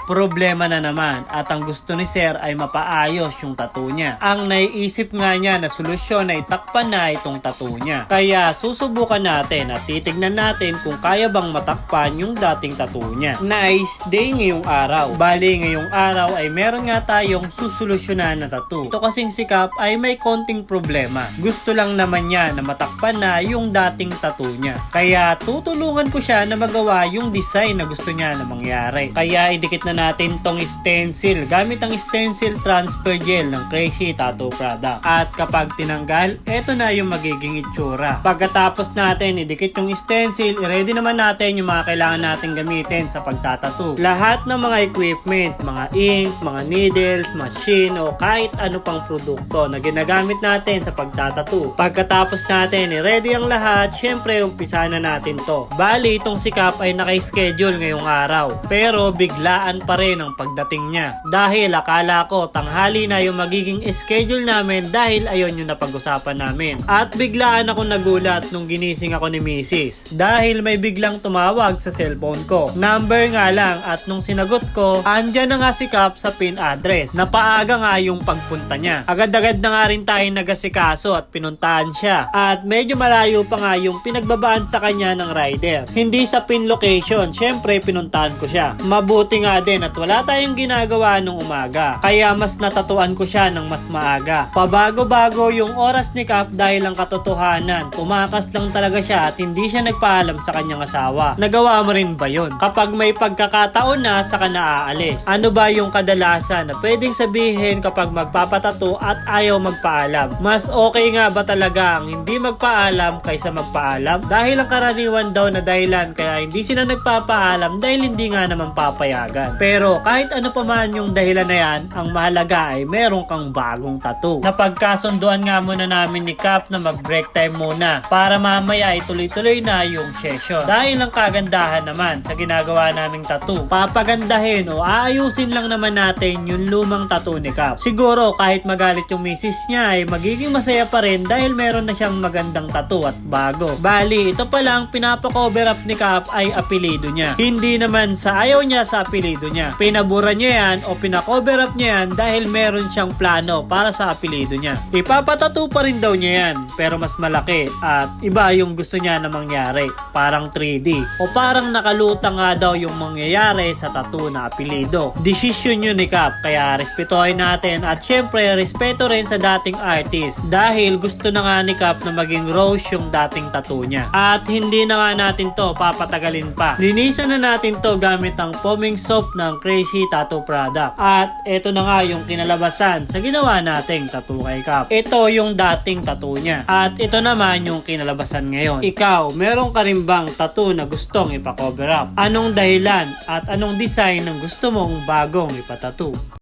Problema na naman at ang gusto ni Sir ay mapaayos yung tattoo niya. Ang naiisip nga niya na solusyon ay takpan na itong tattoo niya. Kaya susubukan natin at titignan natin kung kaya bang matakpan yung dating tattoo niya. Nice day ngayong araw. Bali ngayong araw ay meron nga tayong susolusyonan na tattoo. Ito kasing si Cap ay may konting problema. Gusto lang naman niya na matakpan na yung dating tattoo niya. Kaya tutulungan ko siya na magawa yung design na gusto niya na mangyari. Kaya idikit na natin tong stencil gamit ang stencil transfer gel ng Crazy Tattoo Product. At kapag tinanggal, eto na yung magiging itsura. Pagkatapos natin idikit yung stencil, ready naman natin yung mga kailangan natin gamitin sa pagtatattoo. Lahat ng mga equipment, mga ink, mga needles, machine o kahit ano pang produkto na ginagamit natin sa pagtatattoo. Pagkatapos natin ready ang lahat, syempre umpisa na natin to. Bali itong si Cap ay naka-schedule ngayong araw. Pero biglaan pa rin ang pagdating niya. Dahil akala ko tanghali na yung magiging schedule namin dahil ayon yung napag-usapan namin. At biglaan ako nagulat nung ginising ako ni Mrs. Dahil may biglang tumawag sa cellphone ko. Number nga lang at nung sinagot ko, andyan na nga si Cap sa pin address. Napaaga nga yung pagpunta niya. Agad-agad na nga rin tayo nagasikaso at pinuntahan siya. At medyo malayo pa nga yung pinagbabaan sa kanya ng rider. Hindi sa pin location, syempre pinuntahan ko siya. Mabuti nga din at wala tayong ginagawa nung umaga. Kaya mas natatuan ko siya ng mas maaga. Pabago-bago yung oras ni Cap dahil ang katotohanan. Tumakas lang talaga siya at hindi siya nagpaalam sa kanyang asawa. Nagawa mo rin ba yun? Kapag may pagkakataon na saka naaalis. Ano ba yung kadalasan na pwedeng sabihin kapag magpapatato at ayaw magpaalam? Mas okay nga ba talaga ang hindi magpaalam kaysa magpaalam? Dahil ang karaniwan daw na dahilan kaya hindi sila nagpapaalam dahil hindi nga naman papayagan. Pero kahit ano pa man yung dahilan na yan, ang mahalaga ay meron kang bagong tattoo. Napagkasunduan nga muna namin ni Cap na mag-break time muna para mamaya ay tuloy-tuloy na yung session. Dahil ang kagandahan naman sa ginagawa naming tattoo, papagandahin o aayusin lang naman natin yung lumang tattoo ni Cap. Siguro kahit magalit yung misis niya ay magiging masaya pa rin dahil meron na siyang magandang tattoo at bago. Bali, ito pa lang pinapa-cover up ni Cap ay apelido niya. Hindi naman sa ayaw niya sa apelido niya. Pinabura niya yan o pina-cover up niya yan dahil meron siyang plano para sa apelido niya. Ipapatattoo pa rin daw niya yan pero mas malaki at iba yung gusto niya na mangyari. Parang 3D o parang nakalutang nga daw yung mangyayari sa tattoo na apelido. Decision yun ni Cap kaya respetuhin natin at syempre respeto rin sa dating artist dahil gusto na nga ni Cap na maging rose yung dating tattoo niya. At hindi na nga natin to papatagalin pa. Linisan na natin to gamit ang foaming soap ng Crazy Tattoo Product. At ito na nga yung kinalabasan sa ginawa nating tattoo kay Cap. Ito yung dating tattoo niya. At ito naman yung kinalabasan ngayon. Ikaw, meron ka rin bang tattoo na gustong ipa-cover up? Anong dahilan at anong design ng gusto mong bagong ipatattoo?